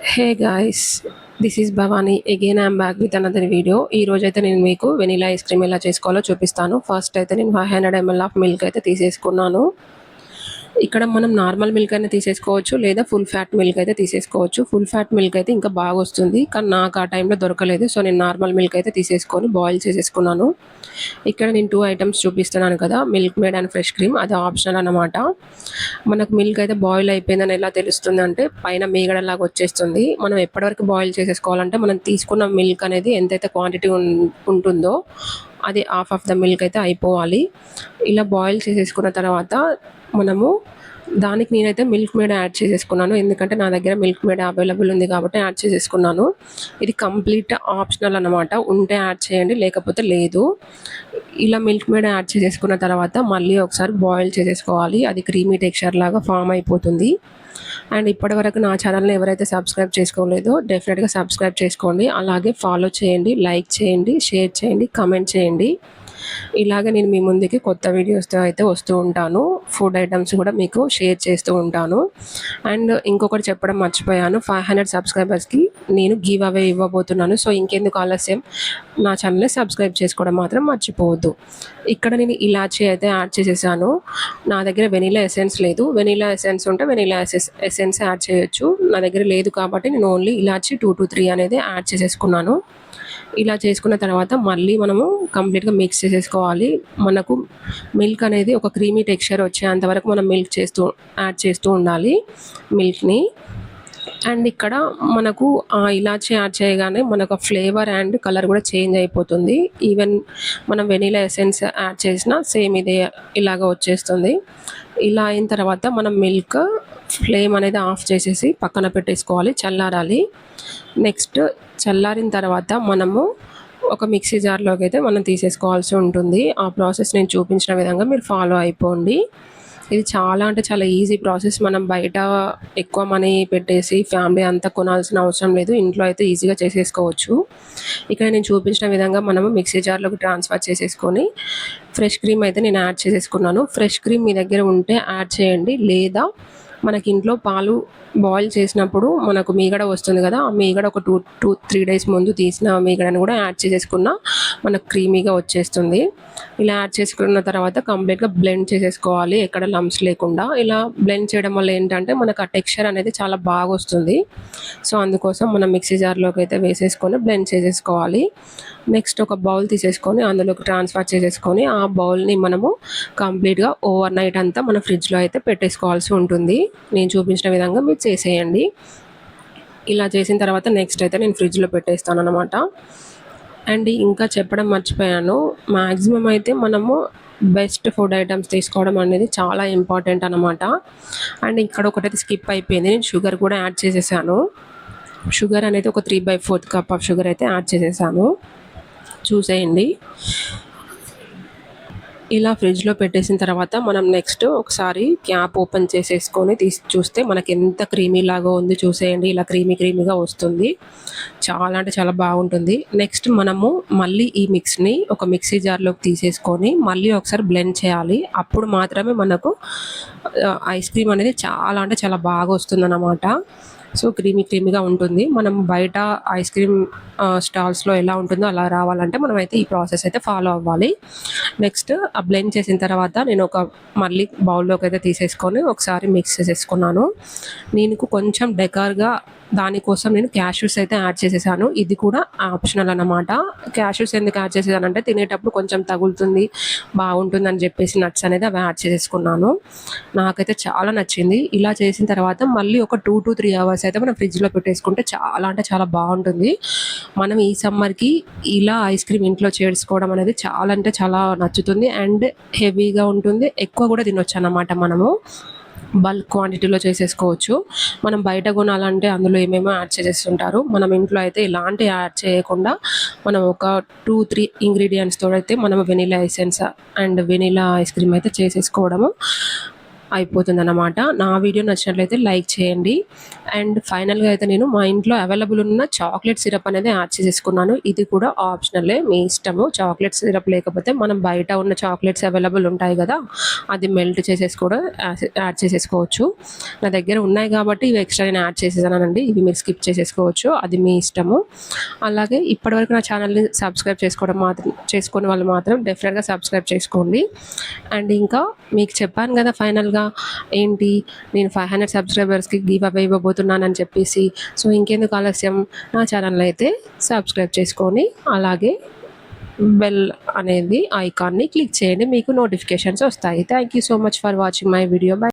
Hey guys, this is Bhavani. Again I'm back with another video. ఈ రోజు అయితే నేను మీకు వెనిలా ఐస్ క్రీమ్ ఎలా చేసుకోవాలో చూపిస్తాను. ఫస్ట్ అయితే నేను 500 ml ఆఫ్ మిల్క్ అయితే తీసేసుకున్నాను. ఇక్కడ మనం నార్మల్ మిల్క్ అయినా తీసేసుకోవచ్చు, లేదా ఫుల్ ఫ్యాట్ మిల్క్ అయితే తీసేసుకోవచ్చు. ఫుల్ ఫ్యాట్ మిల్క్ అయితే ఇంకా బాగా వస్తుంది, కానీ నాకు ఆ టైంలో దొరకలేదు. సో నేను నార్మల్ మిల్క్ అయితే తీసేసుకొని బాయిల్ చేసేసుకున్నాను. ఇక్కడ నేను 2 ఐటమ్స్ చూపిస్తున్నాను కదా, milk made and fresh cream. అది ఆప్షనల్ అన్నమాట. మనకు మిల్క్ అయితే బాయిల్ అయిపోయిందని ఎలా తెలుస్తుంది అంటే, పైన మీగడలాగా వచ్చేస్తుంది. మనం ఎప్పటివరకు బాయిల్ చేసేసుకోవాలంటే, మనం తీసుకున్న మిల్క్ అనేది ఎంతైతే క్వాంటిటీ ఉంటుందో అది హాఫ్ ఆఫ్ ద మిల్క్ అయితే అయిపోవాలి. ఇలా బాయిల్ చేసేసుకున్న తర్వాత మనము దానికి నేనైతే మిల్క్ మేడ్ యాడ్ చేసేసుకున్నాను, ఎందుకంటే నా దగ్గర మిల్క్ మేడ్ అవైలబుల్ ఉంది కాబట్టి యాడ్ చేసేసుకున్నాను. ఇది కంప్లీట్ ఆప్షనల్ అన్నమాట. ఉంటే యాడ్ చేయండి, లేకపోతే లేదు. ఇలా మిల్క్ మేడ్ యాడ్ చేసేసుకున్న తర్వాత మళ్ళీ ఒకసారి బాయిల్ చేసేసుకోవాలి. అది క్రీమీ టెక్స్చర్ లాగా ఫామ్ అయిపోతుంది. అండ్ ఇప్పటివరకు నా ఛానల్ని ఎవరైతే సబ్స్క్రైబ్ చేసుకోలేదో డెఫినెట్గా సబ్స్క్రైబ్ చేసుకోండి. అలాగే ఫాలో చేయండి, లైక్ చేయండి, షేర్ చేయండి, కామెంట్ చేయండి. ఇలాగే నేను మీ ముందుకి కొత్త వీడియోస్తో అయితే వస్తూ ఉంటాను. ఫుడ్ ఐటమ్స్ కూడా మీకు షేర్ చేస్తూ ఉంటాను. అండ్ ఇంకొకటి చెప్పడం మర్చిపోయాను, 500 సబ్స్క్రైబర్స్కి నేను గివ్ అవే ఇవ్వబోతున్నాను. సో ఇంకెందుకు ఆలస్యం, నా ఛానల్ని సబ్స్క్రైబ్ చేసుకోవడం మాత్రం మర్చిపోవద్దు. ఇక్కడ నేను ఇలాచీ అయితే యాడ్ చేసేసాను. నా దగ్గర వెనీలా ఎసెన్స్ లేదు. వెనీలా ఎసెన్స్ ఉంటే వెనీలా ఎసెన్స్ యాడ్ చేయొచ్చు. నా దగ్గర లేదు కాబట్టి నేను ఓన్లీ ఇలాచీ 2 to 3 అనేది యాడ్ చేసేసుకున్నాను. ఇలా చేసుకున్న తర్వాత మళ్ళీ మనము కంప్లీట్గా మిక్స్ చేసేసుకోవాలి. మనకు మిల్క్ అనేది ఒక క్రీమీ టెక్స్చర్ వచ్చేంత వరకు మనం యాడ్ చేస్తూ ఉండాలి మిల్క్ని. అండ్ ఇక్కడ మనకు ఇలాచీ యాడ్ చేయగానే మనకు ఫ్లేవర్ అండ్ కలర్ కూడా చేంజ్ అయిపోతుంది. ఈవెన్ మనం వెనీలా ఎసెన్స్ యాడ్ చేసినా సేమ్ ఇలాగ వచ్చేస్తుంది. ఇలా అయిన తర్వాత మనం మిల్క్ ఫ్లేమ్ అనేది ఆఫ్ చేసేసి పక్కన పెట్టేసుకోవాలి, చల్లారాలి. నెక్స్ట్ చల్లారిన తర్వాత మనము ఒక మిక్సీ జార్లోకి అయితే మనం తీసేసుకోవాల్సి ఉంటుంది. ఆ ప్రాసెస్ నేను చూపించిన విధంగా మీరు ఫాలో అయిపోండి. ఇది చాలా అంటే చాలా ఈజీ ప్రాసెస్. మనం బయట ఎక్కువ మనీ పెట్టేసి ఫ్యామిలీ అంతా కొనాల్సిన అవసరం లేదు, ఇంట్లో అయితే ఈజీగా చేసేసుకోవచ్చు. ఇక్కడ నేను చూపించిన విధంగా మనము మిక్సీ జార్లోకి ట్రాన్స్ఫర్ చేసేసుకొని ఫ్రెష్ క్రీమ్ అయితే నేను యాడ్ చేసేసుకున్నాను. ఫ్రెష్ క్రీమ్ మీ దగ్గర ఉంటే యాడ్ చేయండి, లేదా మనకి ఇంట్లో పాలు బాయిల్ చేసినప్పుడు మనకు మీగడ వస్తుంది కదా, ఆ మీగడ ఒక 2-3 days ముందు తీసిన మీగడని కూడా యాడ్ చేసేసుకున్న మనకు క్రీమీగా వచ్చేస్తుంది. ఇలా యాడ్ చేసుకున్న తర్వాత కంప్లీట్గా బ్లెండ్ చేసేసుకోవాలి, ఎక్కడ లంప్స్ లేకుండా. ఇలా బ్లెండ్ చేయడం వల్ల ఏంటంటే మనకు ఆ టెక్స్చర్ అనేది చాలా బాగా వస్తుంది. సో అందుకోసం మనం మిక్సీ జార్లోకి అయితే వేసేసుకొని బ్లెండ్ చేసేసుకోవాలి. నెక్స్ట్ ఒక బౌల్ తీసేసుకొని అందులోకి ట్రాన్స్ఫర్ చేసేసుకొని ఆ బౌల్ని మనము కంప్లీట్గా ఓవర్ నైట్ అంతా మన ఫ్రిడ్జ్లో అయితే పెట్టేసుకోవాల్సి ఉంటుంది. నేను చూపించిన విధంగా మీరు చేసేయండి. ఇలా చేసిన తర్వాత నెక్స్ట్ అయితే నేను ఫ్రిడ్జ్లో పెట్టేస్తాను అనమాట. అండ్ ఇంకా చెప్పడం మర్చిపోయాను, మ్యాక్సిమం అయితే మనము బెస్ట్ ఫుడ్ ఐటమ్స్ తీసుకోవడం అనేది చాలా ఇంపార్టెంట్ అనమాట. అండ్ ఇక్కడ ఒకటైతే స్కిప్ అయిపోయింది, నేను షుగర్ కూడా యాడ్ చేసేసాను. షుగర్ అనేది ఒక 3/4 కప్ ఆఫ్ షుగర్ అయితే యాడ్ చేసేసాను, చూసేయండి. ఇలా ఫ్రిడ్జ్లో పెట్టేసిన తర్వాత మనం నెక్స్ట్ ఒకసారి క్యాప్ ఓపెన్ చేసేసుకొని చూస్తే మనకి ఎంత క్రీమీ లాగా ఉంది చూసేయండి. ఇలా క్రీమీగా వస్తుంది, చాలా అంటే చాలా బాగుంటుంది. నెక్స్ట్ మనము మళ్ళీ ఈ మిక్స్ని ఒక మిక్సీ జార్లోకి తీసేసుకొని మళ్ళీ ఒకసారి బ్లెండ్ చేయాలి. అప్పుడు మాత్రమే మనకు ఐస్ క్రీమ్ అనేది చాలా అంటే చాలా బాగా వస్తుందన్నమాట. సో క్రీమీగా ఉంటుంది. మనం బయట ఐస్ క్రీమ్ స్టాల్స్లో ఎలా ఉంటుందో అలా రావాలంటే మనం అయితే ఈ ప్రాసెస్ అయితే ఫాలో అవ్వాలి. నెక్స్ట్ ఆ బ్లెండ్ చేసిన తర్వాత నేను మళ్ళీ బౌల్లోకి అయితే తీసేసుకొని ఒకసారి మిక్స్ చేసేసుకున్నాను. నేను కొంచెం డెకర్గా దానికోసం నేను క్యాష్యూస్ అయితే యాడ్ చేసేసాను. ఇది కూడా ఆప్షనల్ అన్నమాట. క్యాష్యూస్ ఎందుకు యాడ్ చేసేసానంటే తినేటప్పుడు కొంచెం తగులుతుంది, బాగుంటుందని చెప్పేసి నట్స్ అనేది అవి యాడ్ చేసేసుకున్నాను. నాకైతే చాలా నచ్చింది. ఇలా చేసిన తర్వాత మళ్ళీ ఒక 2 to 3 hours అయితే మనం ఫ్రిడ్జ్లో పెట్టేసుకుంటే చాలా అంటే చాలా బాగుంటుంది. మనం ఈ సమ్మర్కి ఇలా ఐస్ క్రీమ్ ఇంట్లో చేసుకోవడం అనేది చాలా అంటే చాలా నచ్చుతుంది. అండ్ హెవీగా ఉంటుంది, ఎక్కువ కూడా తినొచ్చు అన్నమాట. మనము బల్క్ క్వాంటిటీలో చేసేసుకోవచ్చు. మనం బయట కొనాలంటే అందులో ఏమేమో యాడ్ చేసేస్తుంటారు. మనం ఇంట్లో అయితే ఇలాంటి యాడ్ చేయకుండా మనం ఒక 2-3 ఇంగ్రీడియంట్స్తో అయితే మనం vanilla essence and vanilla ice cream అయితే చేసేసుకోవడము అయిపోతుందన్నమాట. నా వీడియో నచ్చినట్లయితే లైక్ చేయండి. అండ్ ఫైనల్‌గా అయితే నేను మా ఇంట్లో అవైలబుల్ ఉన్న చాక్లెట్ సిరప్ అనేది యాడ్ చేసేసుకున్నాను. ఇది కూడా ఆప్షనలే, మీ ఇష్టము. చాక్లెట్ సిరప్ లేకపోతే మనం బయట ఉన్న చాక్లెట్స్ అవైలబుల్ ఉంటాయి కదా, అది మెల్ట్ చేసేసి కూడా యాడ్ చేసేసుకోవచ్చు. నా దగ్గర ఉన్నాయి కాబట్టి ఇవి ఎక్స్ట్రా నేను యాడ్ చేసేసానండి. ఇవి మీరు స్కిప్ చేసేసుకోవచ్చు, అది మీ ఇష్టము. అలాగే ఇప్పటివరకు నా ఛానల్ని సబ్స్క్రైబ్ చేసుకునే వాళ్ళు మాత్రం డెఫినెట్గా సబ్స్క్రైబ్ చేసుకోండి. అండ్ ఇంకా మీకు చెప్పాను కదా ఫైనల్గా ఏంటి, నేను 500 సబ్స్క్రైబర్స్కి గివ్ అవే ఇవ్వబోతున్నానని చెప్పేసి. సో ఇంకెందుకు ఆలస్యం, నా ఛానల్ అయితే సబ్స్క్రైబ్ చేసుకొని అలాగే బెల్ అనేది ఐకాన్ని క్లిక్ చేయండి, మీకు నోటిఫికేషన్స్ వస్తాయి. Thank you so much for watching my video. By.